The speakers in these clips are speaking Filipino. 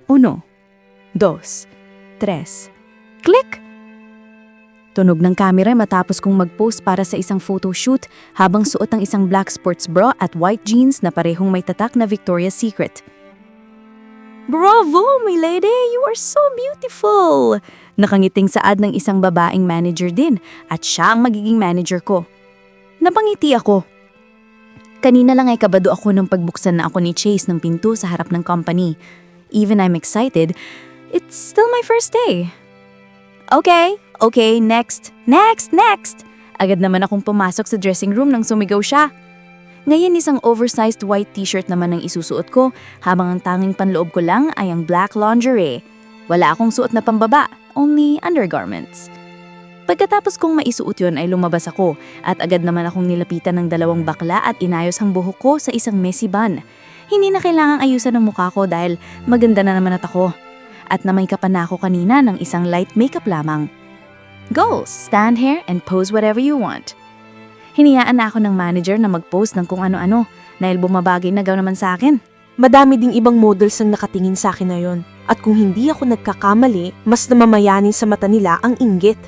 1, 2, 3. Click! Tunog ng camera matapos kong mag-post para sa isang photoshoot habang suot ang isang black sports bra at white jeans na parehong may tatak na Victoria's Secret. Bravo, my lady! You are so beautiful! Nakangiting saad ng isang babaeng manager din at siya ang magiging manager ko. Napangiti ako. Kanina lang ay kabado ako nang pagbuksan na ako ni Chase ng pinto sa harap ng company. Even I'm excited, it's still my first day. Okay, next. Agad naman akong pumasok sa dressing room nang sumigaw siya. Ngayon isang oversized white t-shirt naman ang isusuot ko habang ang tanging panloob ko lang ay ang black lingerie. Wala akong suot na pambaba, only undergarments. Pagkatapos kong maisuot yun ay lumabas ako at agad naman akong nilapitan ng dalawang bakla at inayos ang buhok ko sa isang messy bun. Hindi na kailangang ayusan ang mukha ko dahil maganda na naman at ako. At namay ka pa na ako kanina ng isang light makeup lamang. Goals, stand here and pose whatever you want. Hiniyaan na ako ng manager na mag-post ng kung ano-ano dahil bumabagay na gaw naman sa akin. Madami ding ibang models ang nakatingin sa akin na yon. At kung hindi ako nagkakamali, mas namamayanin sa mata nila ang inggit.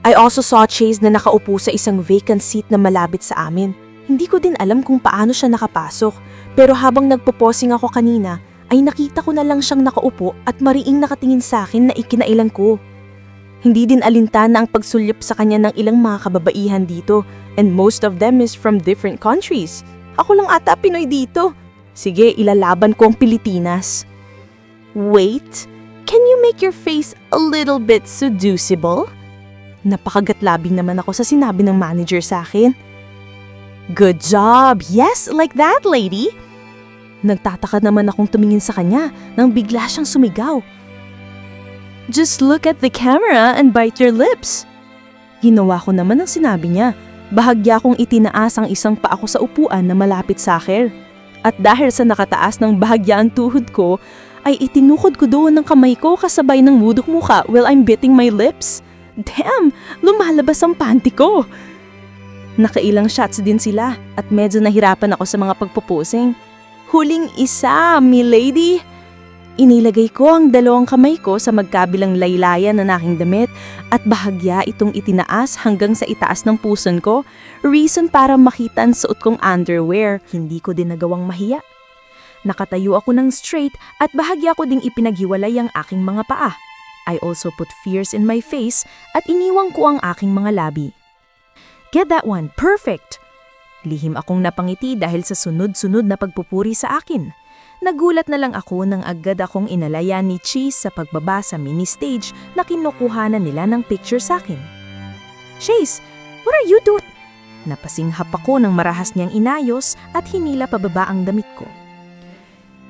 I also saw Chase na nakaupo sa isang vacant seat na malapit sa amin. Hindi ko din alam kung paano siya nakapasok, pero habang nagpo-posing ako kanina, ay nakita ko na lang siyang nakaupo at mariing nakatingin sa akin na ikinailan ko. Hindi din alintana ang pagsulyap sa kanya ng ilang mga kababaihan dito, and most of them is from different countries. Ako lang ata Pinoy dito. Sige, ilalaban ko ang Pilipinas. Wait, can you make your face a little bit seducible? Napakagat-labing naman ako sa sinabi ng manager sa akin. Good job! Yes, like that, lady! Nagtataka naman akong tumingin sa kanya nang bigla siyang sumigaw. Just look at the camera and bite your lips. Ginawa ko naman ang sinabi niya. Bahagya kong itinaas ang isang paa ko sa upuan na malapit sa akin. At dahil sa nakataas ng bahagya ang tuhod ko, ay itinukod ko doon ng kamay ko kasabay ng mudok muka while I'm biting my lips. Damn! Lumalabas ang panty ko! Nakailang shots din sila at medyo nahirapan ako sa mga pagpuposing. Huling isa, milady! Inilagay ko ang dalawang kamay ko sa magkabilang laylayan ng aking damit at bahagya itong itinaas hanggang sa itaas ng puson ko, reason para makita ang suot kong underwear. Hindi ko din nagawang mahiya. Nakatayo ako ng straight at bahagya ko ding ipinaghiwalay ang aking mga paa. I also put fears in my face at iniwang ko ang aking mga labi. Get that one, perfect! Lihim akong napangiti dahil sa sunod-sunod na pagpupuri sa akin. Nagulat na lang ako nang agad akong inalayan ni Chase sa pagbaba sa mini-stage na kinukuhanan nila ng picture sa akin. Chase, what are you doing? Napasinghap ako nang marahas niyang inayos at hinila pababa ang damit ko.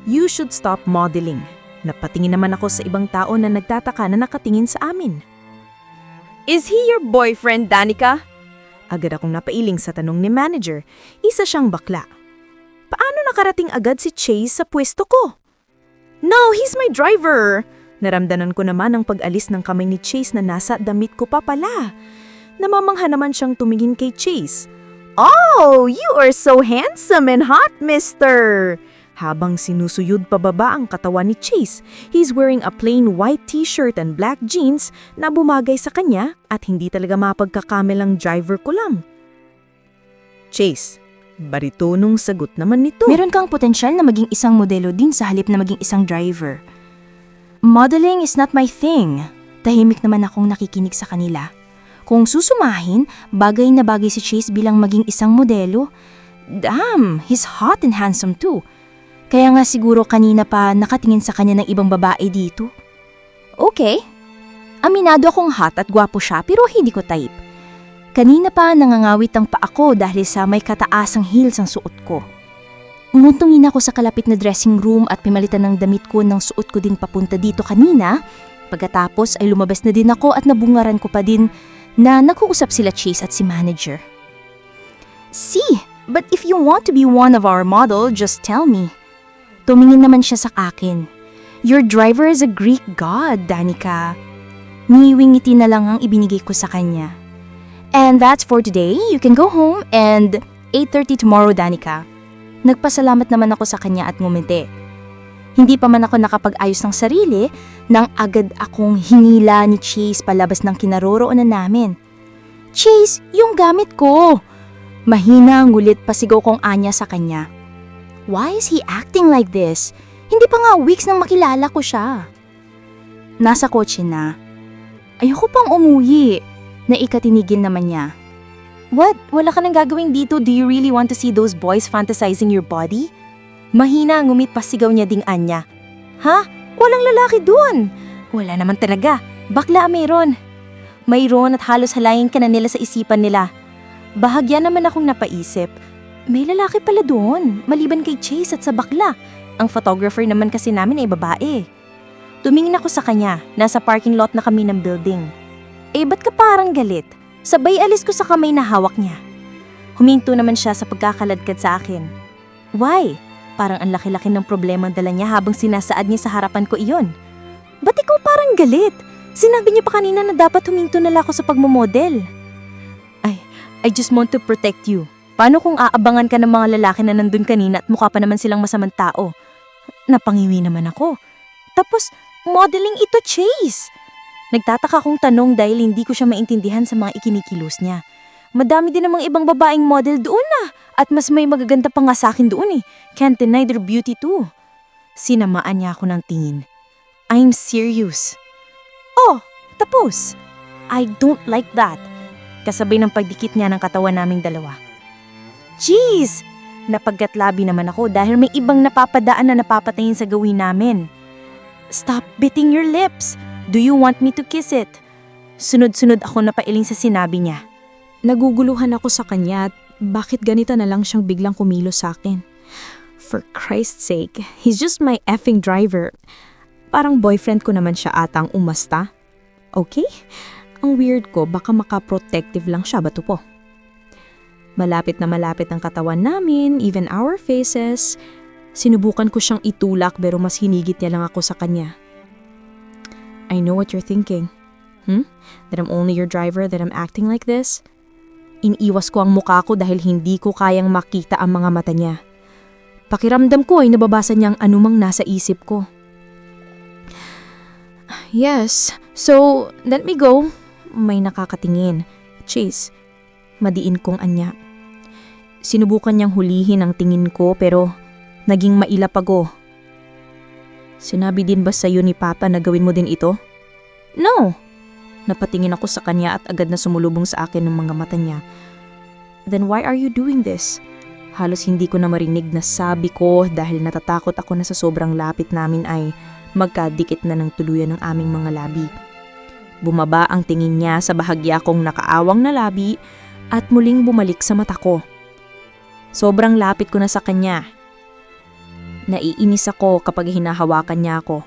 You should stop modeling. Napatingin naman ako sa ibang tao na nagtataka na nakatingin sa amin. Is he your boyfriend, Danica? Agad akong napailing sa tanong ni manager. Isa siyang bakla. Paano nakarating agad si Chase sa pwesto ko? No, he's my driver! Naramdanan ko naman ang pag-alis ng kamay ni Chase na nasa damit ko pa pala. Namamangha naman siyang tumingin kay Chase. Oh, you are so handsome and hot, mister! Habang sinusuyod pababa ang katawan ni Chase, he's wearing a plain white t-shirt and black jeans na bumagay sa kanya at hindi talaga mapagkakamelang driver ko lang. Chase, baritonong sagot naman nito. Meron kang potensyal na maging isang modelo din sa halip na maging isang driver. Modeling is not my thing. Tahimik naman akong nakikinig sa kanila. Kung susumahin, bagay na bagay si Chase bilang maging isang modelo. Damn, he's hot and handsome too. Kaya nga siguro kanina pa nakatingin sa kanya ng ibang babae dito. Okay. Aminado akong hot at gwapo siya pero hindi ko type. Kanina pa nangangawit ang paa ko dahil sa may kataasang heels ang suot ko. Umuntungin ako sa kalapit na dressing room at pimalitan ng damit ko ng suot ko din papunta dito kanina. Pagkatapos ay lumabas na din ako at nabungaran ko pa din na nag-uusap sila Chase at si manager. See, but if you want to be one of our model, just tell me. Tumingin naman siya sa akin. Your driver is a Greek god, Danica. Niwingiti na lang ang ibinigay ko sa kanya. And that's for today. You can go home and 8:30 tomorrow, Danica. Nagpasalamat naman ako sa kanya at ngumiti. Hindi pa man ako nakapag-ayos ng sarili nang agad akong hinila ni Chase palabas ng kinaroroonan namin. Chase, yung gamit ko! Mahina ang ngulit pasigaw kong anya sa kanya. Why is he acting like this? Hindi pa nga weeks nang makilala ko siya. Nasa kotse na. Ayoko pang umuwi. Naikatinigil naman niya. What? Wala ka nang gagawin dito? Do you really want to see those boys fantasizing your body? Mahina ang ngumit pasigaw niya ding anya. Ha? Walang lalaki doon. Wala naman talaga. Bakla mayroon. Mayroon at halos halayin ka na nila sa isipan nila. Bahagya naman akong napaisip. May lalaki pala doon, maliban kay Chase at sa bakla. Ang photographer naman kasi namin ay babae. Tumingin ako sa kanya, nasa parking lot na kami ng building. Ba't ka parang galit? Sabay alis ko sa kamay na hawak niya. Huminto naman siya sa pagkakaladkad sa akin. Why? Parang ang laki-laki ng problema ang dala niya habang sinasaad niya sa harapan ko iyon. Ba't ikaw parang galit? Sinabi niya pa kanina na dapat huminto na lang ako sa pagmamodel. I just want to protect you. Paano kung aabangan ka ng mga lalaki na nandun kanina at mukha pa naman silang masamang tao? Napangiwi naman ako. Tapos, modeling ito, Chase. Nagtataka kong tanong dahil hindi ko siya maintindihan sa mga ikinikilos niya. Madami din namang ibang babaeng model doon na. At mas may magaganda pa nga sa akin doon eh. Can't deny their beauty too. Sinamaan niya ako ng tingin. I'm serious. Oh, tapos. I don't like that. Kasabay ng pagdikit niya ng katawan naming dalawa. Jeez! Napagkatlabi naman ako dahil may ibang napapadaan na napapatayin sa gawin namin. Stop biting your lips. Do you want me to kiss it? Sunod-sunod ako napailing sa sinabi niya. Naguguluhan ako sa kanya at bakit ganito na lang siyang biglang kumilos sa akin. For Christ's sake, he's just my effing driver. Parang boyfriend ko naman siya atang umasta. Okay? Ang weird ko, baka maka-protective lang siya, bato po. Malapit na malapit ang katawan namin, even our faces. Sinubukan ko siyang itulak pero mas hinigit niya lang ako sa kanya. I know what you're thinking. That I'm only your driver, that I'm acting like this? Iniiwas ko ang mukha ko dahil hindi ko kayang makita ang mga mata niya. Pakiramdam ko ay nababasa niya ang anumang nasa isip ko. Yes, so let me go. May nakakatingin. Chase, madiin kong anya. Sinubukan niyang hulihin ang tingin ko pero naging mailap ako. Sinabi din ba sa'yo ni Papa na gawin mo din ito? No! Napatingin ako sa kanya at agad na sumulubong sa akin ng mga mata niya. Then why are you doing this? Halos hindi ko na marinig na sabi ko dahil natatakot ako na sa sobrang lapit namin ay magkadikit na ng tuluyan ng aming mga labi. Bumaba ang tingin niya sa bahagya kong nakaawang na labi at muling bumalik sa mata ko. Sobrang lapit ko na sa kanya. Naiinis ako kapag hinahawakan niya ako.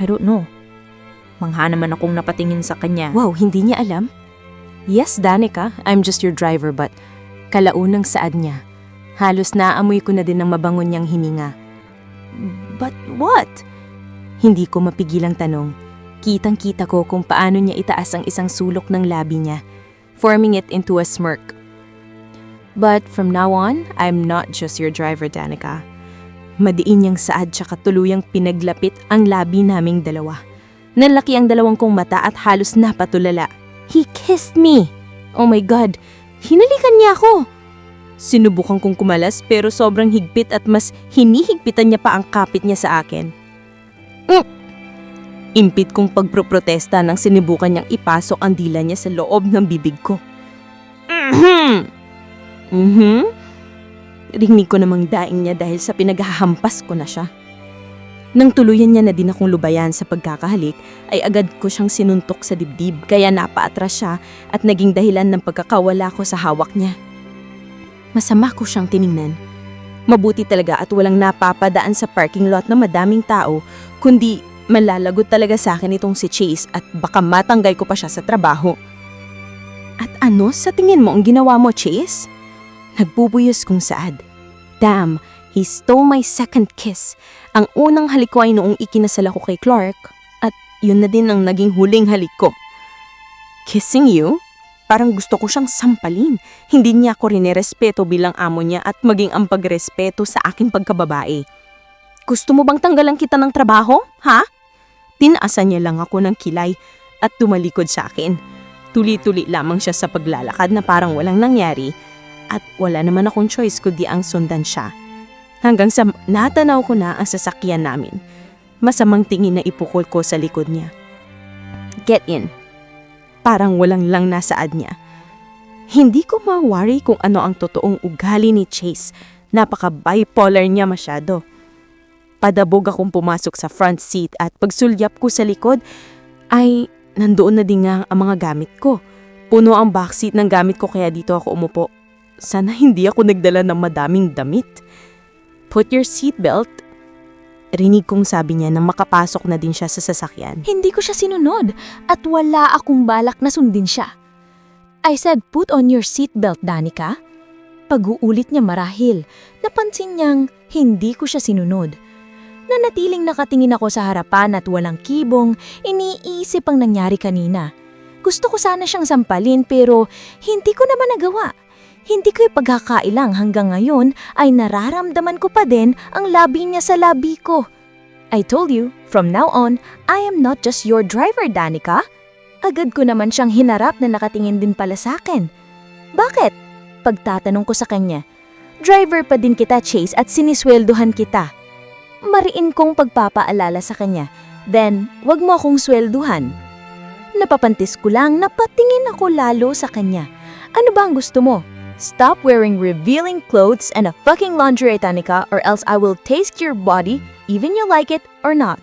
I don't know. Mangha naman akong napatingin sa kanya. Wow, hindi niya alam? Yes, Danica, I'm just your driver but kalaunang saad niya. Halos naamoy ko na din ang mabango niyang hininga. But what? Hindi ko mapigilang tanong. Kitang-kita ko kung paano niya itaas ang isang sulok ng labi niya, forming it into a smirk. But from now on, I'm not just your driver, Danica. Madiin niyang saad tsaka tuluyang pinaglapit ang labi naming dalawa. Nalaki ang dalawang kong mata at halos napatulala. He kissed me! Oh my God! Hinalikan niya ako! Sinubukan kong kumalas pero sobrang higpit at mas hinihigpitan niya pa ang kapit niya sa akin. Impit kong pagproprotesta nang sinubukan niyang ipasok ang dila niya sa loob ng bibig ko. Rinig ko namang daing niya dahil sa pinaghahampas ko na siya. Nang tuluyan niya na din akong lubayan sa pagkakahalik, ay agad ko siyang sinuntok sa dibdib kaya napaatras siya at naging dahilan ng pagkakawala ko sa hawak niya. Masama ko siyang tiningnan. Mabuti talaga at walang napapadaan sa parking lot na madaming tao, kundi malalagot talaga sa akin itong si Chase at baka matanggay ko pa siya sa trabaho. At ano sa tingin mo ang ginawa mo, Chase? Nagbubuyos kong saad. Damn, he stole my second kiss. Ang unang halik ko ay noong ikinasal ako kay Clark at yun na din ang naging huling halik ko. Kissing you? Parang gusto ko siyang sampalin. Hindi niya ako rinerespeto bilang amo niya at maging ang pagrespeto sa aking pagkababae. Gusto mo bang tanggalan kita ng trabaho, ha? Tinaasan niya lang ako ng kilay at tumalikod sa akin. Tuli-tuli lamang siya sa paglalakad na parang walang nangyari at wala naman akong choice kundi ang sundan siya. Hanggang sa natanaw ko na ang sasakyan namin. Masamang tingin na ipukol ko sa likod niya. Get in. Parang walang lang nasaad niya. Hindi ko mawari kung ano ang totoong ugali ni Chase. Napaka-bipolar niya masyado. Padabog akong pumasok sa front seat at pagsulyap ko sa likod ay nandoon na din nga ang mga gamit ko. Puno ang backseat ng gamit ko kaya dito ako umupo. Sana hindi ako nagdala ng madaming damit. Put your seatbelt. Rinig kong sabi niya nang makapasok na din siya sa sasakyan. Hindi ko siya sinunod at wala akong balak na sundin siya. I said, put on your seatbelt, Danica. Pag-uulit niya marahil, napansin niyang hindi ko siya sinunod. Nanatiling nakatingin ako sa harapan at walang kibong, iniisip ang nangyari kanina. Gusto ko sana siyang sampalin pero hindi ko naman nagawa. Hindi ko ipagkakailang hanggang ngayon ay nararamdaman ko pa din ang labi niya sa labi ko. I told you, from now on, I am not just your driver, Danica. Agad ko naman siyang hinarap na nakatingin din pala sa akin. Bakit? Pagtatanong ko sa kanya, driver pa din kita, Chase, at sinisweldohan kita. Mariin kong pagpapaalala sa kanya, then wag mo akong swelduhan. Napapantis ko lang, napatingin ako lalo sa kanya. Ano ba ang gusto mo? Stop wearing revealing clothes and a fucking lingerie, Danica, or else I will taste your body, even you like it or not.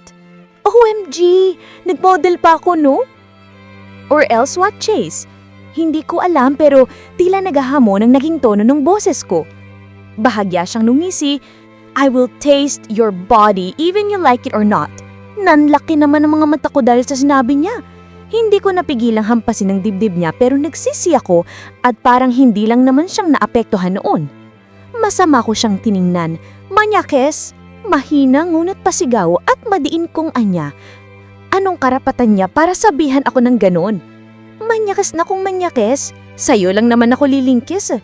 OMG! Nagmodel pa ako, no? Or else what, Chase? Hindi ko alam pero tila naghahamon ang naging tono ng boses ko. Bahagya siyang numisi, I will taste your body, even you like it or not. Nanlaki naman ang mga mata ko dahil sa sinabi niya. Hindi ko napigilang hampasin ang dibdib niya pero nagsisi ako at parang hindi lang naman siyang naapektuhan noon. Masama ko siyang tiningnan, manyakes, mahina ngunit pasigaw at madiin kong anya. Anong karapatan niya para sabihan ako ng ganon? Manyakes na kung manyakes, sa'yo lang naman ako lilingkis.